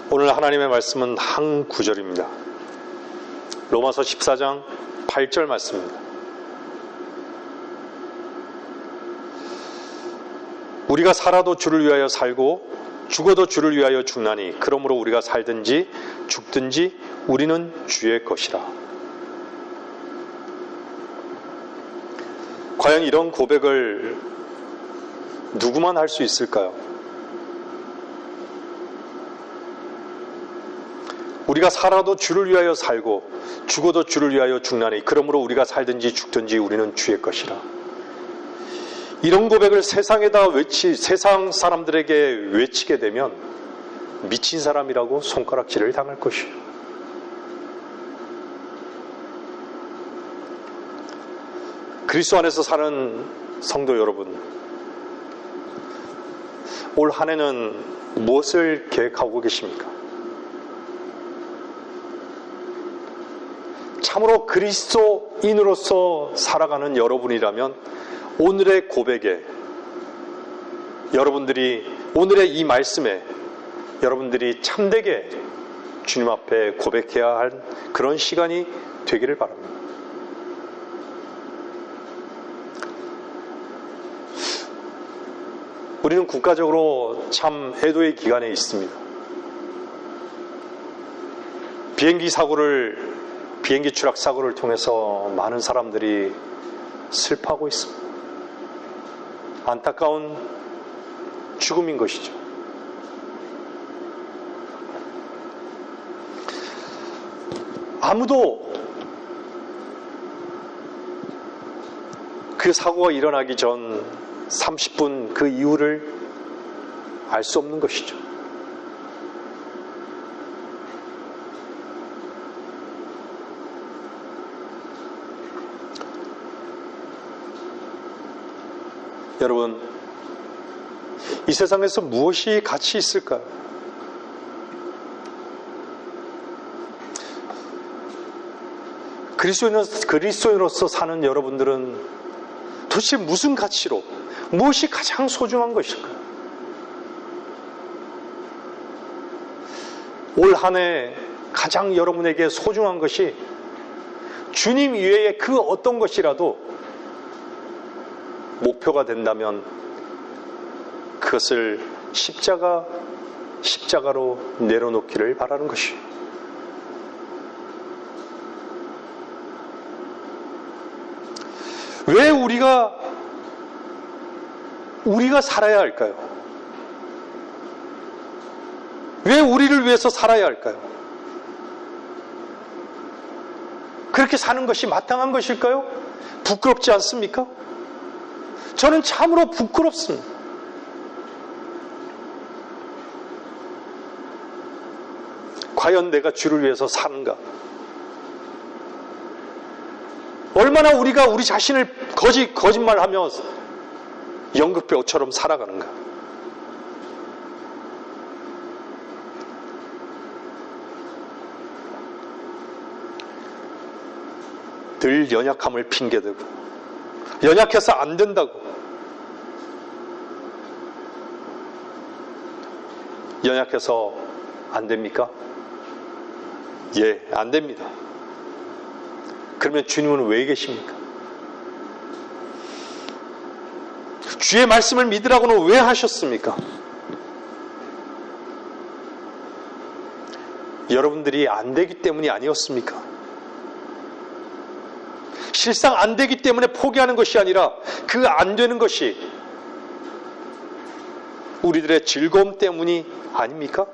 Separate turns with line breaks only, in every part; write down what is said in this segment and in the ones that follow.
오늘 하나님의 말씀은 한 구절입니다. 로마서 14장 8절 말씀입니다. 우리가 살아도 주를 위하여 살고 죽어도 주를 위하여 죽나니 그러므로 우리가 살든지 죽든지 우리는 주의 것이라. 과연 이런 고백을 누구만 할 수 있을까요? 우리가 살아도 주를 위하여 살고 죽어도 주를 위하여 죽나니 그러므로 우리가 살든지 죽든지 우리는 주의 것이라. 이런 고백을 세상 사람들에게 외치게 되면 미친 사람이라고 손가락질을 당할 것이에요. 그리스도 안에서 사는 성도 여러분, 올 한 해는 무엇을 계획하고 계십니까? 참으로 그리스도인으로서 살아가는 여러분이라면 오늘의 고백에 오늘의 이 말씀에 여러분들이 참되게 주님 앞에 고백해야 할 그런 시간이 되기를 바랍니다. 우리는 국가적으로 참 애도의 기간에 있습니다. 비행기 추락 사고를 통해서 많은 사람들이 슬퍼하고 있습니다. 안타까운 죽음인 것이죠. 아무도 그 사고가 일어나기 전 30분 그 이유를 알 수 없는 것이죠. 여러분, 이 세상에서 무엇이 가치 있을까요? 그리스도인으로서 사는 여러분들은 도대체 무슨 가치로, 무엇이 가장 소중한 것일까요? 올 한 해 가장 여러분에게 소중한 것이 주님 이외의 그 어떤 것이라도 목표가 된다면 그것을 십자가로 내려놓기를 바라는 것이에요. 왜 우리가 살아야 할까요? 왜 우리를 위해서 살아야 할까요? 그렇게 사는 것이 마땅한 것일까요? 부끄럽지 않습니까? 저는 참으로 부끄럽습니다. 과연 내가 주를 위해서 사는가? 얼마나 우리가 우리 자신을 거짓말하며 연극배우처럼 살아가는가? 늘 연약함을 핑계대고 연약해서 안 된다고, 연약해서 안 됩니까? 예, 안 됩니다. 그러면 주님은 왜 계십니까? 주의 말씀을 믿으라고는 왜 하셨습니까? 여러분들이 안 되기 때문이 아니었습니까? 실상 안 되기 때문에 포기하는 것이 아니라 그 안 되는 것이 우리들의 즐거움 때문이 아닙니까?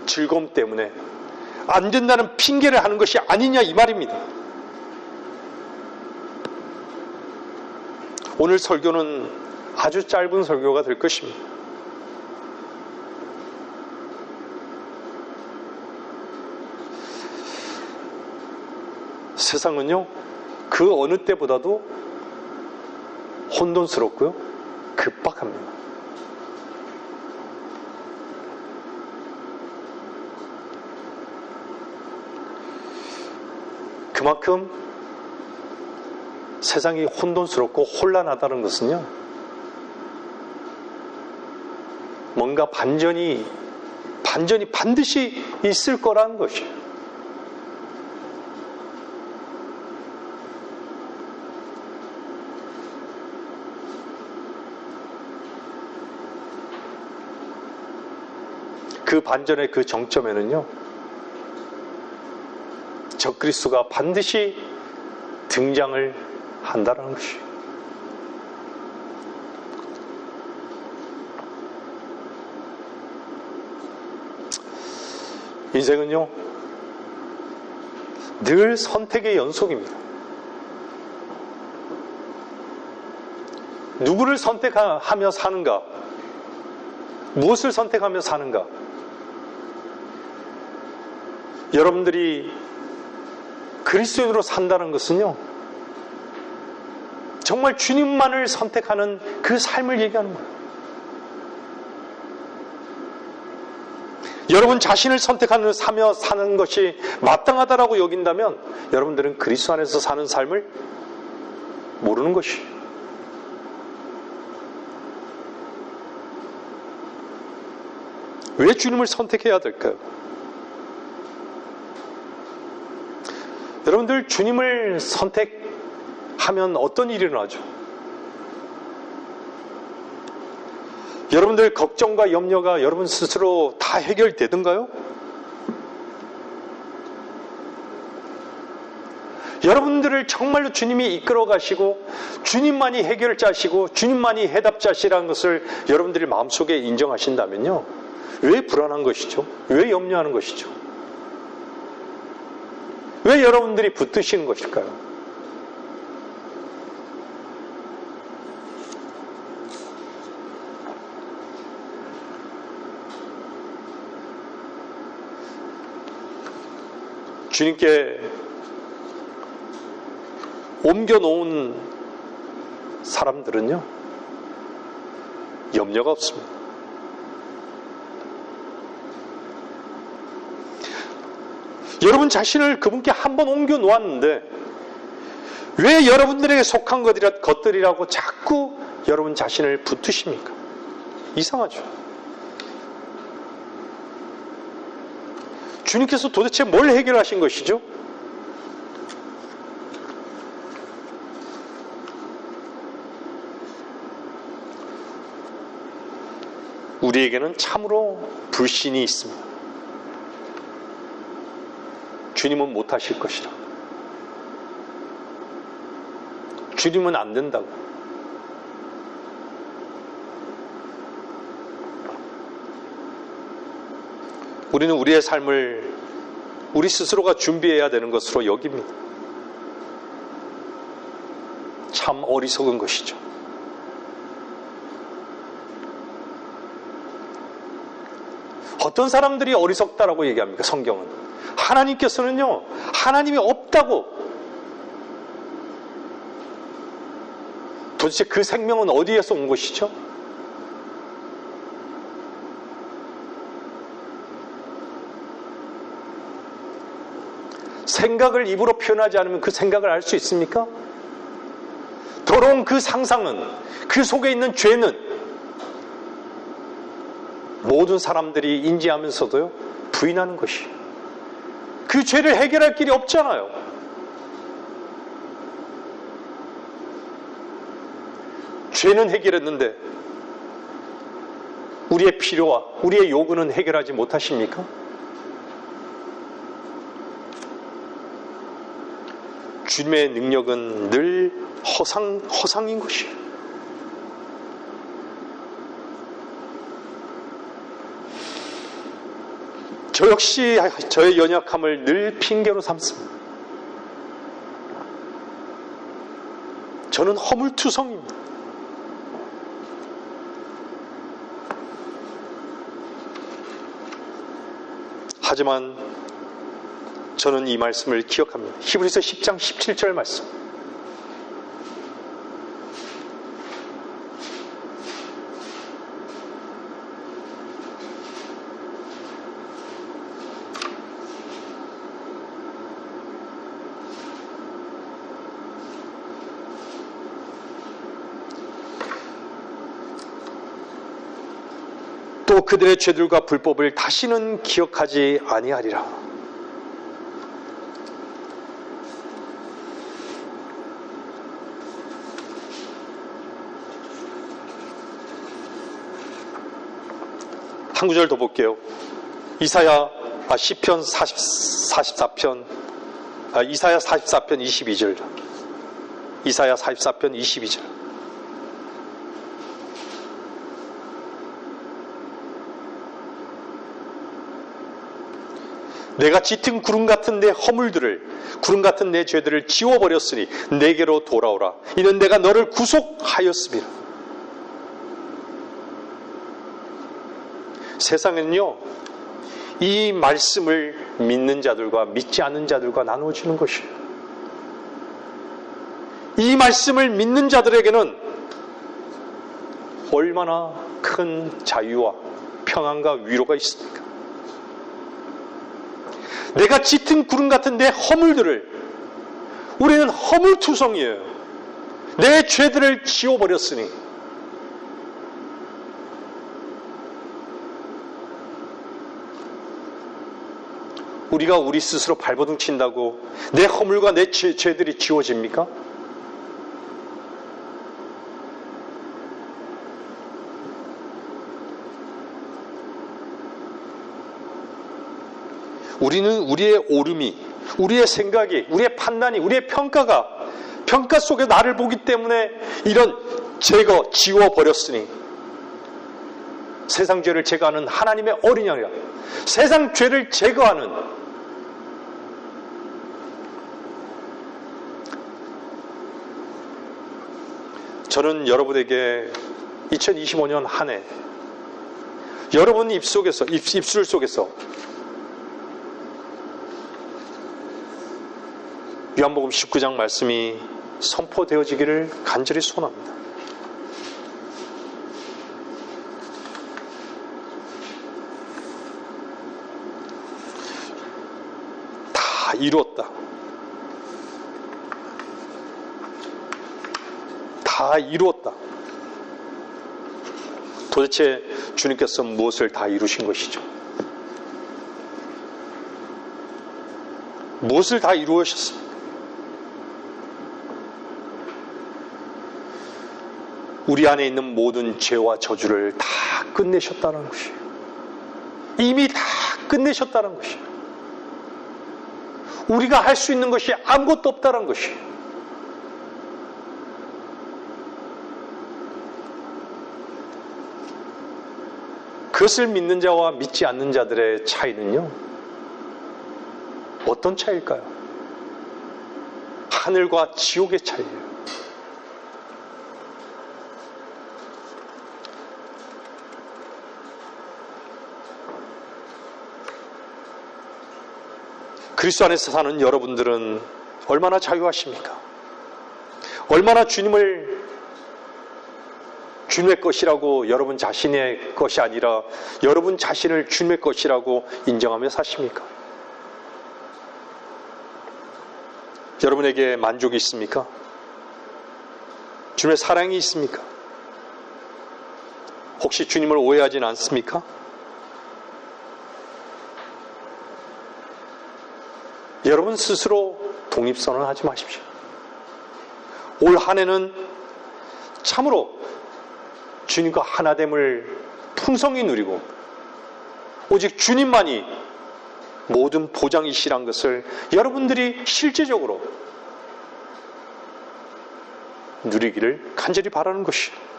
즐거움 때문에 안 된다는 핑계를 하는 것이 아니냐 이 말입니다. 오늘 설교는 아주 짧은 설교가 될 것입니다. 세상은요, 그 어느 때보다도 혼돈스럽고요, 급박합니다. 그만큼 세상이 혼돈스럽고 혼란하다는 것은요, 뭔가 반전이 반드시 있을 거라는 것이에요. 그 반전의 그 정점에는요, 적그리스도가 반드시 등장을 한다는 것이에요. 인생은요, 늘 선택의 연속입니다. 누구를 선택하며 사는가? 무엇을 선택하며 사는가? 여러분들이 그리스도인으로 산다는 것은요, 정말 주님만을 선택하는 그 삶을 얘기하는 거예요. 여러분 자신을 선택하며 사는 것이 마땅하다라고 여긴다면 여러분들은 그리스도 안에서 사는 삶을 모르는 것이에요. 왜 주님을 선택해야 될까요? 여러분들 주님을 선택하면 어떤 일이 일어나죠? 여러분들 걱정과 염려가 여러분 스스로 다 해결되던가요? 여러분들을 정말로 주님이 이끌어 가시고 주님만이 해결자시고 주님만이 해답자시라는 것을 여러분들이 마음속에 인정하신다면요, 왜 불안한 것이죠? 왜 염려하는 것이죠? 왜 여러분들이 붙드시는 것일까요? 주님께 옮겨놓은 사람들은요, 염려가 없습니다. 여러분 자신을 그분께 한번 옮겨 놓았는데 왜 여러분들에게 속한 것들이라고 자꾸 여러분 자신을 붙드십니까? 이상하죠. 주님께서 도대체 뭘 해결하신 것이죠? 우리에게는 참으로 불신이 있습니다. 주님은 못하실 것이라. 주님은 안 된다고. 우리는 우리의 삶을 우리 스스로가 준비해야 되는 것으로 여깁니다. 참 어리석은 것이죠. 어떤 사람들이 어리석다라고 얘기합니까? 성경은. 하나님께서는요, 하나님이 없다고. 도대체 그 생명은 어디에서 온 것이죠? 생각을 입으로 표현하지 않으면 그 생각을 알 수 있습니까? 더러운 그 상상은, 그 속에 있는 죄는 모든 사람들이 인지하면서도요, 부인하는 것이. 그 죄를 해결할 길이 없잖아요. 죄는 해결했는데 우리의 필요와 우리의 요구는 해결하지 못하십니까? 주님의 능력은 늘 허상인 것이에요. 저 역시 저의 연약함을 늘 핑계로 삼습니다. 저는 허물투성입니다. 하지만 저는 이 말씀을 기억합니다. 히브리서 10장 17절 말씀. 또 그들의 죄들과 불법을 다시는 기억하지 아니하리라. 한 구절 더 볼게요. 시편 44편 22절. 이사야 44편 22절. 내가 짙은 구름 같은 내 허물들을, 구름 같은 내 죄들을 지워버렸으니 내게로 돌아오라. 이는 내가 너를 구속하였습니다. 세상은요, 이 말씀을 믿는 자들과 믿지 않는 자들과 나누어지는 것이에요. 이 말씀을 믿는 자들에게는 얼마나 큰 자유와 평안과 위로가 있습니까? 내가 짙은 구름 같은 내 허물들을, 우리는 허물투성이에요. 내 죄들을 지워버렸으니 우리가 우리 스스로 발버둥 친다고 내 허물과 내 죄들이 지워집니까? 우리는 우리의 오름이, 우리의 생각이, 우리의 판단이, 우리의 평가 속에 나를 보기 때문에 이런 지워버렸으니 세상 죄를 제거하는 하나님의 어린 양이라. 세상 죄를 제거하는, 저는 여러분에게 2025년 한 해 여러분 입술 속에서 요한복음 19장 말씀이 선포되어지기를 간절히 소원합니다. 다 이루었다. 다 이루었다. 도대체 주님께서 무엇을 다 이루신 것이죠? 무엇을 다 이루셨습니까? 우리 안에 있는 모든 죄와 저주를 다 끝내셨다는 것이에요. 이미 다 끝내셨다는 것이에요. 우리가 할 수 있는 것이 아무것도 없다는 것이에요. 그것을 믿는 자와 믿지 않는 자들의 차이는요, 어떤 차이일까요? 하늘과 지옥의 차이예요. 그리스도 안에서 사는 여러분들은 얼마나 자유하십니까? 얼마나 주님의 것이라고, 여러분 자신의 것이 아니라 여러분 자신을 주님의 것이라고 인정하며 사십니까? 여러분에게 만족이 있습니까? 주님의 사랑이 있습니까? 혹시 주님을 오해하진 않습니까? 여러분 스스로 독립선언을 하지 마십시오. 올 한 해는 참으로 주님과 하나됨을 풍성히 누리고 오직 주님만이 모든 보장이시란 것을 여러분들이 실제적으로 누리기를 간절히 바라는 것이에요.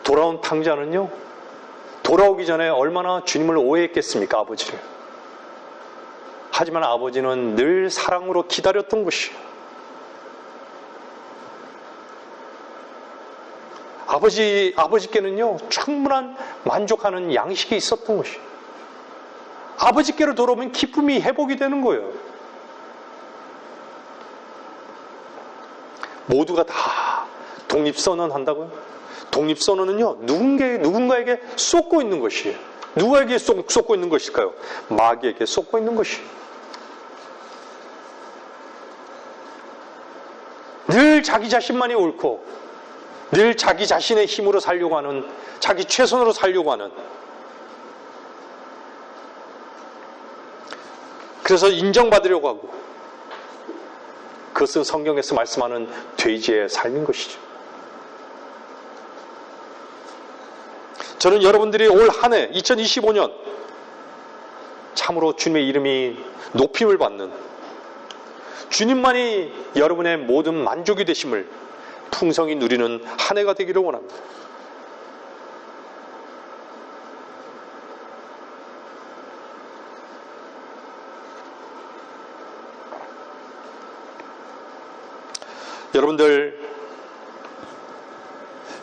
돌아온 탕자는요, 돌아오기 전에 얼마나 주님을 오해했겠습니까, 아버지를. 하지만 아버지는 늘 사랑으로 기다렸던 것이에요. 아버지께는요, 충분한 만족하는 양식이 있었던 것이에요. 아버지께로 돌아오면 기쁨이 회복이 되는 거예요. 모두가 다 독립선언 한다고요? 독립선언은요, 누군가에게 쏟고 있는 것이에요. 누구에게 쏟고 있는 것일까요? 마귀에게 쏟고 있는 것이에요. 늘 늘 자기 자신만이 옳고 늘 자기 자신의 힘으로 살려고 하는, 자기 최선으로 살려고 하는, 그래서 인정받으려고 하고, 그것은 성경에서 말씀하는 돼지의 삶인 것이죠. 저는 여러분들이 올 한 해 2025년 참으로 주님의 이름이 높임을 받는, 주님만이 여러분의 모든 만족이 되심을 풍성히 누리는 한 해가 되기를 원합니다.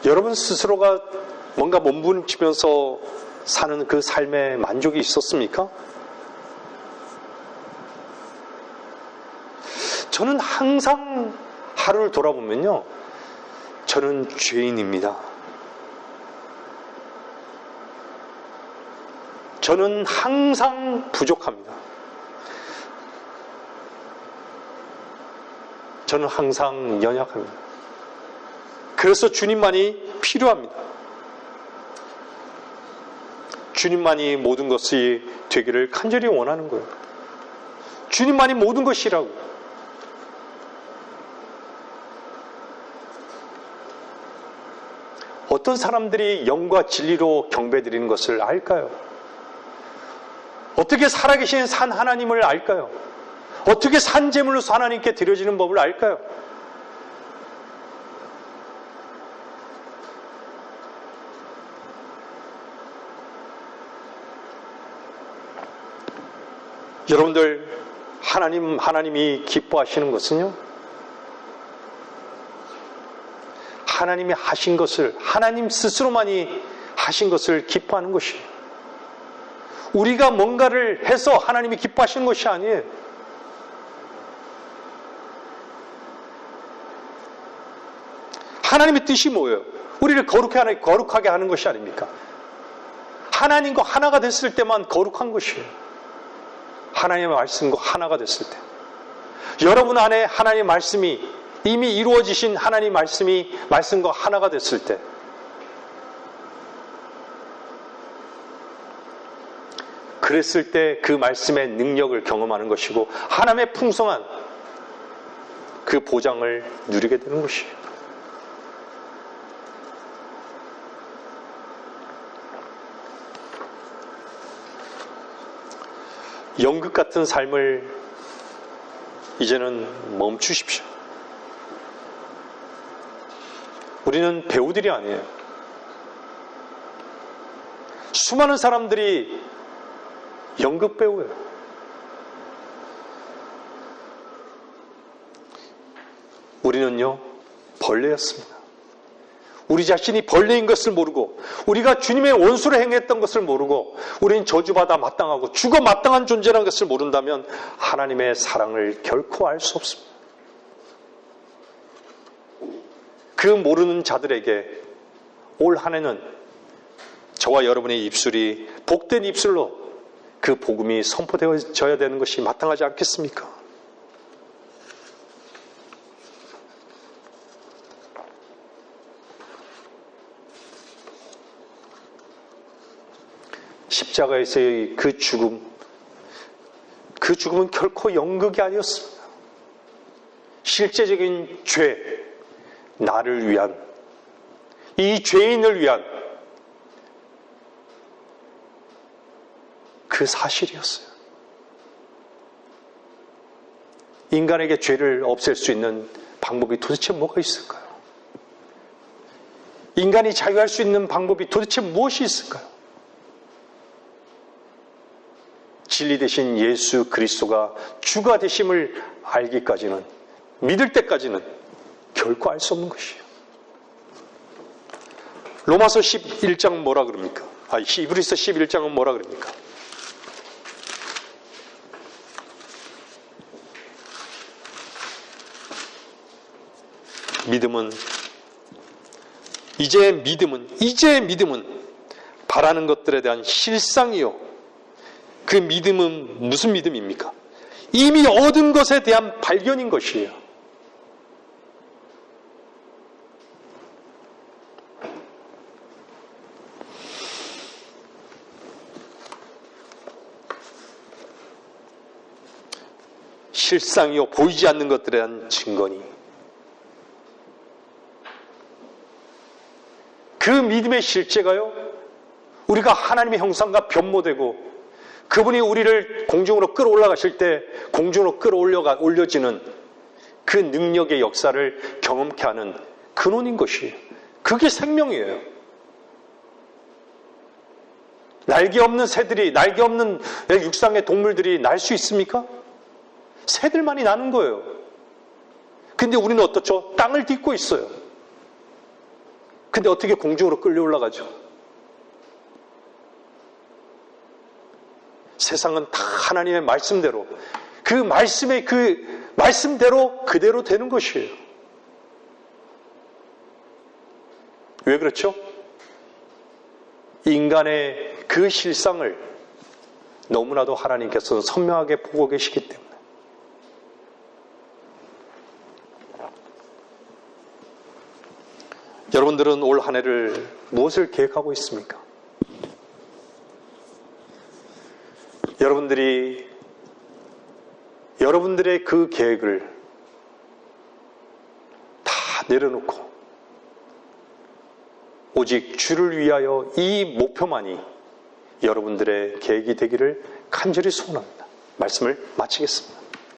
여러분 스스로가 뭔가 몸부림치면서 사는 그 삶에 만족이 있었습니까? 저는 항상 하루를 돌아보면요, 저는 죄인입니다. 저는 항상 부족합니다. 저는 항상 연약합니다. 그래서 주님만이 필요합니다. 주님만이 모든 것이 되기를 간절히 원하는 거예요. 주님만이 모든 것이라고. 어떤 사람들이 영과 진리로 경배드리는 것을 알까요? 어떻게 살아계신 산 하나님을 알까요? 어떻게 산 제물로서 하나님께 드려지는 법을 알까요? 여러분들, 하나님이 기뻐하시는 것은요, 하나님이 하신 것을, 하나님 스스로만이 하신 것을 기뻐하는 것이에요. 우리가 뭔가를 해서 하나님이 기뻐하시는 것이 아니에요. 하나님의 뜻이 뭐예요? 우리를 거룩하게 하는 것이 아닙니까? 하나님과 하나가 됐을 때만 거룩한 것이에요. 하나님의 말씀과 하나가 됐을 때. 여러분 안에 하나님의 말씀이 이미 이루어지신 하나님의 말씀과 하나가 됐을 때, 그랬을 때 그 말씀의 능력을 경험하는 것이고 하나님의 풍성한 그 보장을 누리게 되는 것이에요. 연극 같은 삶을 이제는 멈추십시오. 우리는 배우들이 아니에요. 수많은 사람들이 연극 배우예요. 우리는요, 벌레였습니다. 우리 자신이 벌레인 것을 모르고, 우리가 주님의 원수로 행했던 것을 모르고, 우리는 저주받아 마땅하고 죽어 마땅한 존재라는 것을 모른다면 하나님의 사랑을 결코 알 수 없습니다. 그 모르는 자들에게 올 한 해는 저와 여러분의 입술이 복된 입술로 그 복음이 선포되어져야 되는 것이 마땅하지 않겠습니까? 십자가에서의 그 죽음은 결코 연극이 아니었습니다. 실제적인 죄, 나를 위한, 이 죄인을 위한 그 사실이었어요. 인간에게 죄를 없앨 수 있는 방법이 도대체 뭐가 있을까요? 인간이 자유할 수 있는 방법이 도대체 무엇이 있을까요? 진리 되신 예수 그리스도가 주가 되심을 알기까지는, 믿을 때까지는 결코 알 수 없는 것이에요. 로마서 11장은 뭐라 그럽니까? 이브리서 11장은 뭐라 그럽니까? 이제 믿음은 바라는 것들에 대한 실상이요. 그 믿음은 무슨 믿음입니까? 이미 얻은 것에 대한 발견인 것이에요. 실상이요 보이지 않는 것들에 대한 증거니 그 믿음의 실제가요 우리가 하나님의 형상과 변모되고 그분이 우리를 공중으로 끌어올라가실 때 공중으로 끌어올려지는 그 능력의 역사를 경험케 하는 근원인 것이에요. 그게 생명이에요. 날개 없는 새들이, 날개 없는 육상의 동물들이 날 수 있습니까? 새들만이 나는 거예요. 근데 우리는 어떻죠? 땅을 딛고 있어요. 근데 어떻게 공중으로 끌려 올라가죠? 세상은 다 하나님의 말씀대로 그 말씀의 그 말씀대로 그대로 되는 것이에요. 왜 그렇죠? 인간의 그 실상을 너무나도 하나님께서 선명하게 보고 계시기 때문에 여러분들은 올 한 해를 무엇을 계획하고 있습니까? 여러분들의 그 계획을 다 내려놓고 오직 주를 위하여 이 목표만이 여러분들의 계획이 되기를 간절히 소원합니다. 말씀을 마치겠습니다.